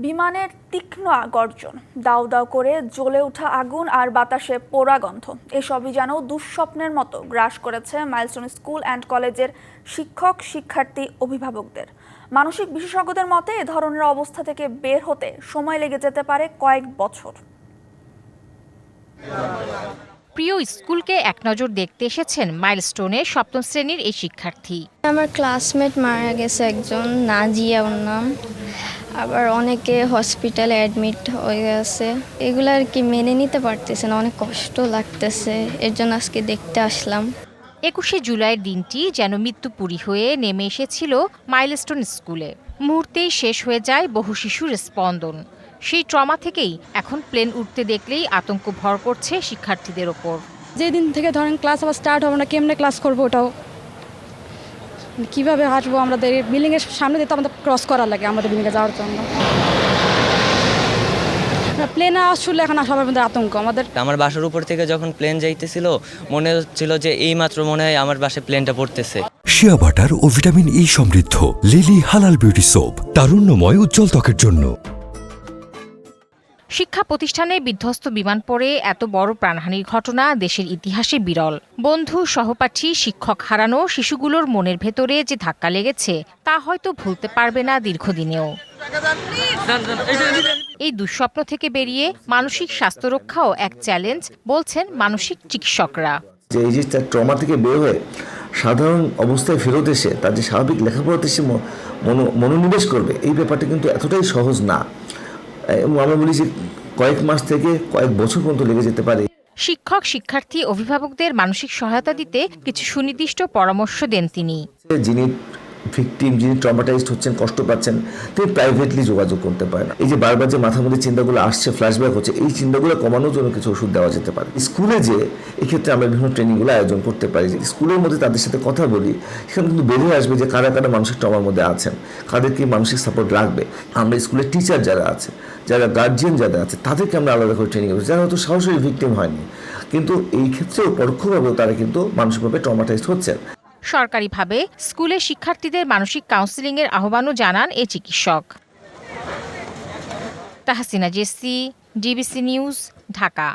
বিমানের তীক্ষ্ণ গর্জন, দাউ দাউ করে জ্বলে ওঠা আগুন আর বাতাসে পোড়া গন্ধ এসবই যেন দুঃস্বপ্নের মতো গ্রাস করেছে মাইলস্টোন স্কুল অ্যান্ড কলেজের শিক্ষক, শিক্ষার্থী, অভিভাবকদের। মানসিক বিশেষজ্ঞদের মতে এ ধরনের অবস্থা থেকে বের হতে সময় লেগে যেতে পারে কয়েক বছর। প্রিয় স্কুলকে এক নজর দেখতে এসেছেন মাইলস্টোনের সপ্তম শ্রেণীর এই শিক্ষার্থী। আমার ক্লাসমেট মারা গেছে একজন, নাজিয়া ওর নাম। আবার অনেকে হসপিটালে অ্যাডমিট হয়ে গেছে। এগুলো আর কি মেনে নিতে পারতেছে না, অনেক কষ্ট লাগতেছে। এর জন্য আজকে দেখতে আসলাম। 21শে জুলাইয়ের দিনটি যেন মৃত্যুপুরী হয়ে নেমে এসেছিল মাইলস্টোন স্কুলে। মুহূর্তেই শেষ হয়ে যায় বহু শিশুর স্পন্দন। সেই ট্রমা থেকেই এখন প্লেন উঠতে দেখলেই আতঙ্ক ভর করছে শিক্ষার্থীদের ওপর। যেদিন থেকে ধরেন ক্লাস আবার স্টার্ট হবে না, কেমনে ক্লাস করবো, ওটাও কীভাবে হাঁটবো। আমাদের বিল্ডিংয়ের সামনে দিয়ে তো আমাদের ক্রস করার লাগে আমাদের বিল্ডিংয়ে যাওয়ার জন্য। প্লেনে আসলে এখন সবার মধ্যে আতঙ্ক। আমার বাসার উপর থেকে যখন প্লেন যাইতেছিল মনে হচ্ছিল যে এইমাত্র মনে হয় আমার বাসায় প্লেনটা পড়তেছে। শিয়া বাটার ও ভিটামিন ই সমৃদ্ধ লিলি হালাল বিউটি সোপ, তারুণ্যময় উজ্জ্বল ত্বকের জন্য। শিক্ষা প্রতিষ্ঠানে বিধ্বস্ত বিমান পড়ে এত বড় প্রাণহানির ঘটনা দেশের ইতিহাসে বিরল। বন্ধু, সহপাঠী, শিক্ষক হারানো শিশুগুলোর মনের ভেতরে যে ধাক্কা লেগেছে তা হয়তো ভুলতে পারবে না দীর্ঘদিনেও। এই দুঃস্বপ্ন থেকে বেরিয়ে মানসিক স্বাস্থ্য রক্ষাও এক চ্যালেঞ্জ বলছেন মানসিক চিকিৎসকরা। এই যে ট্রমা থেকে বের হয়ে সাধারণ অবস্থায় ফেরত এসে তার যে স্বাভাবিক লেখাপড়াতে সে মনোনিবেশ করবে, এই ব্যাপারটা কিন্তু এতটাই সহজ না। আমরা বলি যে কয়েক মাস থেকে কয়েক বছর পর্যন্ত লেগে যেতে পারে। শিক্ষক, শিক্ষার্থী, অভিভাবকদের মানসিক সহায়তা দিতে কিছু সুনির্দিষ্ট পরামর্শ দেন তিনি। যিনি ভিকটিম, যিনি ট্রমাটাইজড হচ্ছেন, কষ্ট পাচ্ছেন, তিনি প্রাইভেটলি যোগাযোগ করতে পারেন। এই যে বারবার যে মাথার মধ্যে চিন্তাগুলো আসছে, ফ্ল্যাশব্যাক হচ্ছে, এই চিন্তাগুলো কমানোর জন্য কিছু ওষুধ দেওয়া যেতে পারে। স্কুলে যে এক্ষেত্রে আমরা বিভিন্ন ট্রেনিংগুলো আয়োজন করতে পারি, যে স্কুলের মধ্যে তাদের সাথে কথা বলি, সেখানে কিন্তু বেরিয়ে আসবে যে কারা কারা মানসিক ট্রমার মধ্যে আছেন, কাদেরকে মানসিক সাপোর্ট লাগবে। আমরা স্কুলের টিচার যারা আছে, যারা গার্জিয়ান যারা আছে, তাদেরকে আমরা আলাদা করে ট্রেনিং করছি, যারা হয়তো সরাসরি ভিকটিম হয়নি, কিন্তু এই ক্ষেত্রেও পরোক্ষভাবেও তারা কিন্তু মানসিকভাবে ট্রমাটাইজড হচ্ছেন। সরকারিভাবে স্কুলে শিক্ষার্থীদের মানসিক কাউন্সেলিংয়ের আহ্বানও জানান এই চিকিৎসক। Tahsina Jessy, DBC news, Dhaka.